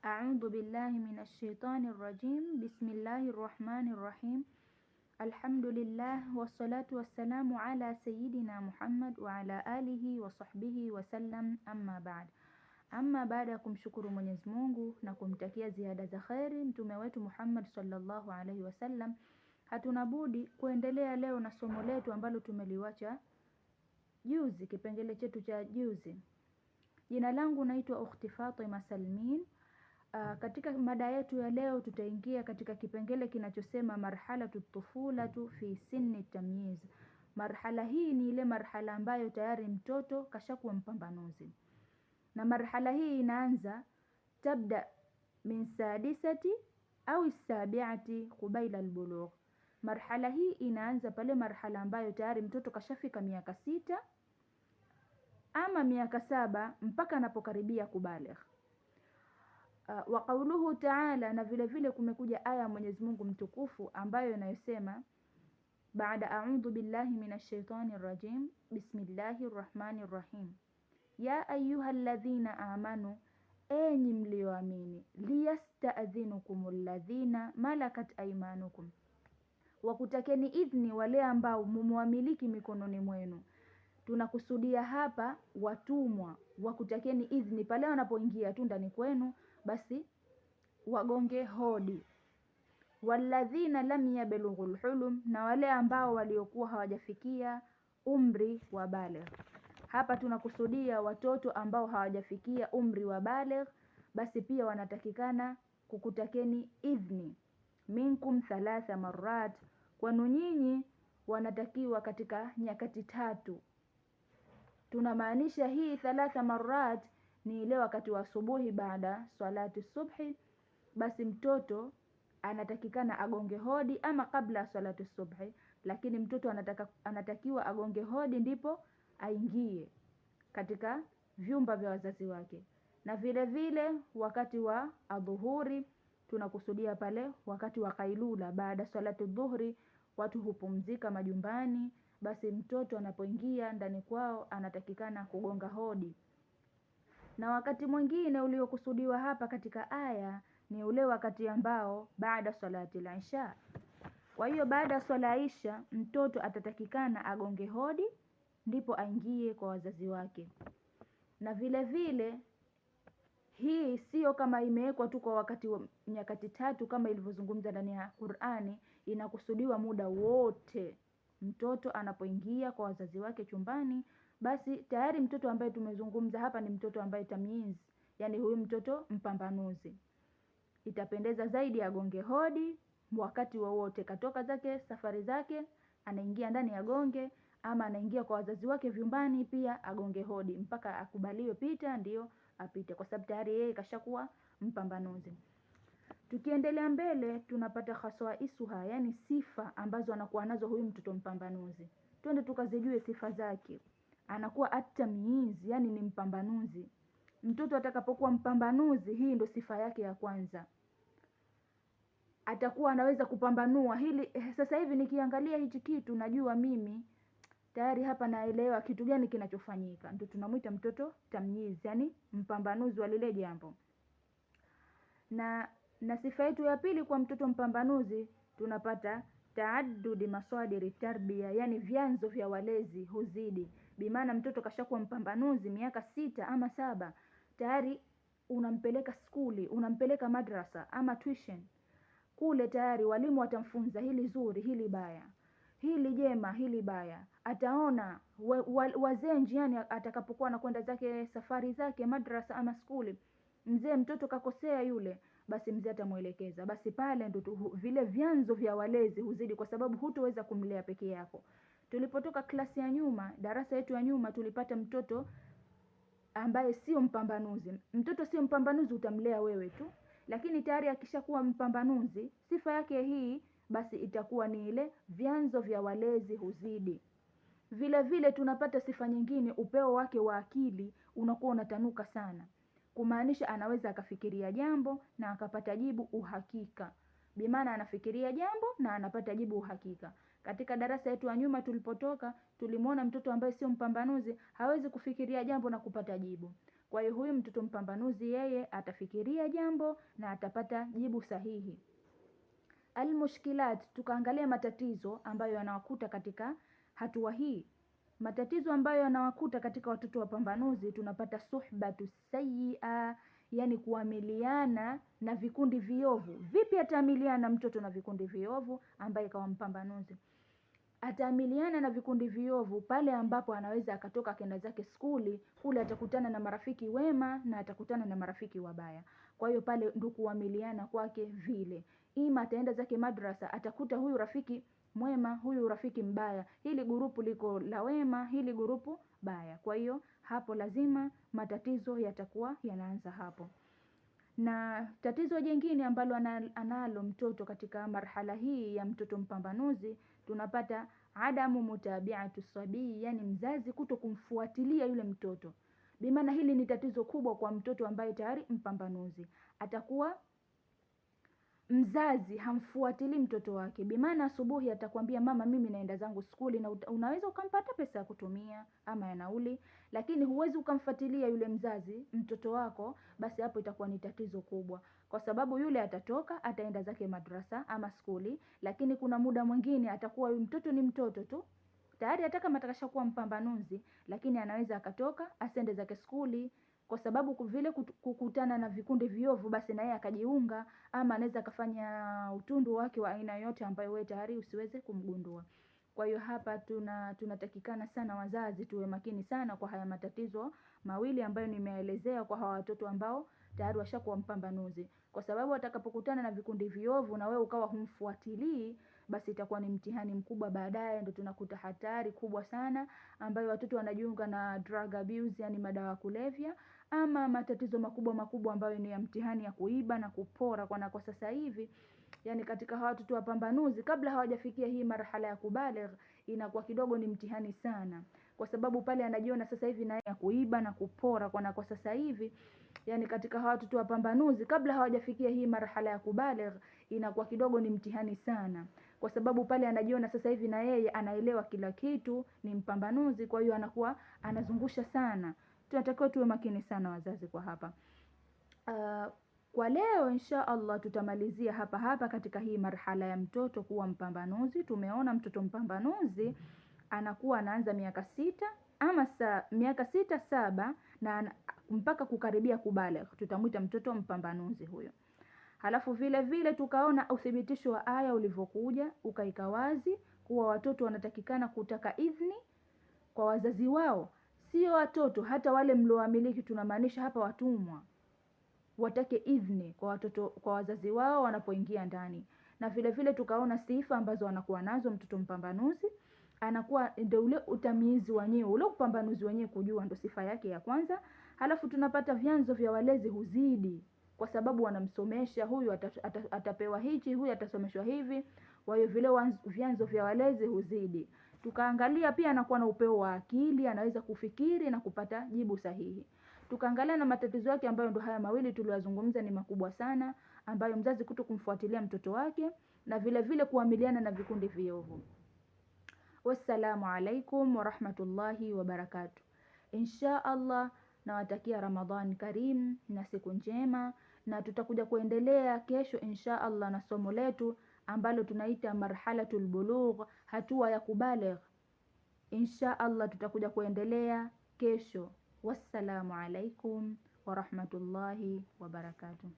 أعوذ بالله من الشيطان الرجيم. بسم الله الرحمن الرحيم. الحمد لله والصلاة والسلام على سيدنا محمد وعلى آله وصحبه وسلم. Amma baada ya kumshukuru Mwenyezi Mungu na kumtakia ziada za kheri mtume wetu Muhammad sallallahu alaihi wasallam, hatuna budi kuendelea leo na somo letu ambalo tumeliwacha juzi, kipengele chetu cha juzi. Jina langu naitwa Ukhti Fatima Salmin. Katika mada yetu ya leo tutaingia katika kipengele kinachosema marhalatu tufulatu fi sinni tamyiz. Marhala hii ni ile marhala ambayo tayari mtoto kashakuwa mpambanuzi, na marhala hii inaanza tabda min sadisati au sabiati qubaila albulugh. Marhala hii inaanza pale marhala ambayo tayari mtoto kashafika miaka 6 ama miaka 7 mpaka anapokaribia kubaligh. Wa qawluhu ta'ala, na vile vile kumekuja aya Mwenyezi Mungu mtukufu ambayo inayosema baada a'udhu billahi minash shaitani rajim, bismillahir rahmanir rahim, ya ayyuhalladhina amanu, enyi mlioamini, liyasta'dhinukumul ladhina malakat aymanukum, wakutakeni idhni wale ambao mumwamiliki mikononi mwenu. Tunakusudia hapa watumwa, wakutakeni idhni pale wanapoingia tu ndani kwenu, basi wagonge hodi. Walladhina lam yablughul hulum, na wale ambao waliokuwa hawajafikia umri wa baligh. Hapa tunakusudia watoto ambao hawajafikia umri wa baligh, basi pia wanatakikana kukutakeni idhni. Minkum 3 marrat, kwanu nyinyi wanatakiwa katika nyakati 3. Tunamaanisha hii 3 marrat ni ile wakati wa asubuhi baada salati subhi, basi mtoto anatakikana agonge hodi, ama kabla salati subhi, lakini mtoto anatakiwa agonge hodi ndipo aingie katika vyumba vya wazazi wake. Na vile vile wakati wa adhuhuri, tunakusudia pale wakati wa kailula baada salati dhuhri, watu hupumzika majumbani, basi mtoto anapoingia ndani kwao anatakikana kugonga hodi. Na wakati mwingine uliokusudiwa hapa katika aya ni ule wakati ambao baada salati al-isha. Kwa hiyo baada swala isha mtoto atatakikana agonge hodi ndipo aingie kwa wazazi wake. Na vile vile hii sio kama imewekwa tu kwa wakati wa nyakati 3 kama ilivyozungumza ndani ya Qur'ani, inakusudiwa muda wote. Mtoto anapoingia kwa wazazi wake chumbani, basi tayari mtoto ambaye tumezungumza hapa ni mtoto ambaye tamyiz, yani huyu mtoto mpambanuzi. Itapendeza zaidi agonge hodi wakati wowote, katoka zake safari zake anaingia ndani ya gonge, ama anaingia kwa wazazi wake vyumbani pia agonge hodi mpaka akubaliwe pita ndio apite, kwa sababu tayari yeye kashakuwa mpambanuzi. Tukiendelea mbele tunapata khaswaisuha, yani sifa ambazo anakuwa nazo huyu mtoto mpambanuzi. Twende tukazijue sifa zake. Anakuwa at-tamyiz, yani ni mpambanuzi. Mtoto atakapokuwa mpambanuzi, hii ndo sifa yake ya kwanza. Atakuwa anaweza kupambanua hili, sasa hivi nikiangalia hichi kitu najua mimi tayari hapa naelewa kitu gani kinachofanyika. Ndio tunamuita mtoto tamyiz, yani mpambanuzi wa lile jambo. Na sifa yetu ya pili kwa mtoto mpambanuzi tunapata taaddudi maswadiri tarbia, yani vyanzo vya walezi huzidi. Bimaana mtoto kashakuwa mpambanuzi miaka 6 ama 7, tayari unampeleka skuli, unampeleka madrasa ama tuition. Kule tayari walimu watamfunza hili zuri, hili baya, hili jema, hili baya. Ataona wazee njiani atakapokuwa anakwenda zake safari zake madrasa ama skuli, mzee mtoto kakosea yule, basi mzee atamuelekeza. Basi pale ndo vile vyanzo vya walezi huzidi, kwa sababu hutoweza kumlea peke yako. Tulipotoka klasi ya nyuma, darasa yetu ya nyuma, tulipata mtoto ambaye sio mpambanuzi. Mtoto sio mpambanuzi utamlea wewe tu, lakini tayari akishakuwa mpambanuzi, sifa yake hii basi itakuwa ni ile vyanzo vya walezi huzidi. Vile vile tunapata sifa nyingine, upeo wake wa akili unakuwa unatanuka sana. Kumaanisha anaweza akafikiria jambo na akapata jibu uhakika. Bimaana anafikiria jambo na anapata jibu uhakika. Katika darasa yetu ya nyuma tulipotoka, tulimwona mtoto ambaye sio mpambanuzi hawezi kufikiria jambo na kupata jibu. Kwa hiyo huyu mtoto mpambanuzi yeye atafikiria jambo na atapata jibu sahihi. Almushkilat, tukaangalia matatizo ambayo yanawakuta katika hatua hii. Matatizo ambayo yanawakuta katika watoto wapambanuzi, tunapata suhbatu sayyi'a, yani kuamiliana na vikundi viovu. Vipi ataamiliana mtoto na vikundi viovu ambaye kawa mpambanuzi? Ataamiliana na vikundi viovu pale ambapo anaweza akatoka akaenda zake skuli, kule atakutana na marafiki wema na atakutana na marafiki wabaya. Kwa hiyo pale ndo kuamiliana kwake vile. Ima ataenda zake madrasa, atakuta huyu rafiki mwema, huyu rafiki mbaya. Hili gurupu liko la wema, hili gurupu baya. Kwa hiyo hapo lazima matatizo yatakuwa yanaanza hapo. Na tatizo jingine ambalo analo mtoto katika marhala hii ya mtoto mpambanuzi, tunapata adamu mutabi'atu sabii, yani mzazi kuto kumfuatilia yule mtoto. Bimaana hili ni tatizo kubwa kwa mtoto ambaye tayari mpambanuzi. Atakuwa mzazi hamfuatili mtoto wake. Bimaana asubuhi atakwambia mama mimi naenda zangu skuli, na unaweza ukampata pesa ya kutumia ama ya nauli, lakini huwezi ukamfuatilia yule mzazi mtoto wako, basi hapo itakuwa ni tatizo kubwa. Kwa sababu yule atatoka, ataenda zake madrasa ama skuli, lakini kuna muda mwingine atakuwa mtoto ni mtoto tu. Tayari hata kama atakashakuwa mpambanuzi, lakini anaweza akatoka, asende zake skuli, kwa sababu vile kukutana na vikundi viovu, basi na yeye akajiunga, ama anaweza akafanya utundu wake wa aina yote ambayo wewe tayari usiweze kumgundua. Kwa hiyo hapa tunatakikana sana wazazi tuwe makini sana kwa haya matatizo mawili ambayo nimeelezea kwa hawa watoto ambao tayari washakuwa mpambanuzi. Kwa sababu atakapokutana na vikundi viovu na wewe ukawa humfuatilii, basi itakuwa ni mtihani mkubwa baadaye. Ndio tunakuta hatari kubwa sana ambayo watoto wanajiunga na drug abuse, yani madawa kulevya, ama matatizo makubwa ambayo ni ya mtihani ya kuiba na kupora. Kwa sasa hivi, yani katika hawa watoto wapambanuzi, kabla hawajafikia hii marhala ya kubaligh, inakuwa kidogo ni mtihani sana. Kwa sababu pale anajiona sasa hivi na ya kuiba na kupora. Kwa sasa hivi, yani katika hawa watoto wapambanuzi, kabla hawajafikia hii marhala ya kubaligh, inakuwa kidogo ni mtihani sana. Kwa sababu pale anajiona sasa hivi na yeye anaelewa kila kitu, ni mpambanuzi, kwa hiyo anakuwa anazungusha sana. Tunatakiwa tuwe makini sana wazazi kwa hapa. Kwa leo insha Allah tutamalizia hapa katika hii marhala ya mtoto kuwa mpambanuzi. Tumeona mtoto mpambanuzi anakuwa anaanza miaka 6 ama miaka 6, 7 na mpaka kukaribia kubaligh, tutamuita mtoto mpambanuzi huyo. Halafu vile tukaona uthibitisho wa aya ulivyokuja ukaika wazi kuwa watoto wanatakikana kutaka idhni kwa wazazi wao. Sio watoto, hata wale mlioamiliki, tunamaanisha hapa watumwa, watake idhni kwa watoto, kwa wazazi wao wanapoingia ndani. Na vile tukaona sifa ambazo anakuwa nazo mtoto mpambanuzi. Anakuwa ndio ule utamizi wenyewe, ule upambanuzi wenyewe kujua, ndo sifa yake ya kwanza. Halafu tunapata vyanzo vya walezi huzidi, kwa sababu wanamsomesha, huyu atapewa hichi, huyu atasomeshwa hivi. Kwa hiyo vile vyanzo vya walezi huzidi. Tukaangalia pia anakuwa na upeo wa akili, anaweza kufikiri na kupata jibu sahihi. Tukaangalia na matatizo yake ambayo ndo haya mawili tuliyozungumza ni makubwa sana, ambayo mzazi kutokumfuatilia mtoto wake na vile kuamiliana na vikundi viovu. Wassalamu alaikum wa rahmatullahi wa barakatuh. Insha Allah nawatakia Ramadhan Karim na siku njema, na tutakuja kuendelea kesho insha Allah na somo letu ambalo tunaita marhalatul bulugh, hatua ya kubaligh. Insha Allah tutakuja kuendelea kesho. Wassalamu alaikum wa rahmatullahi wa barakatuh.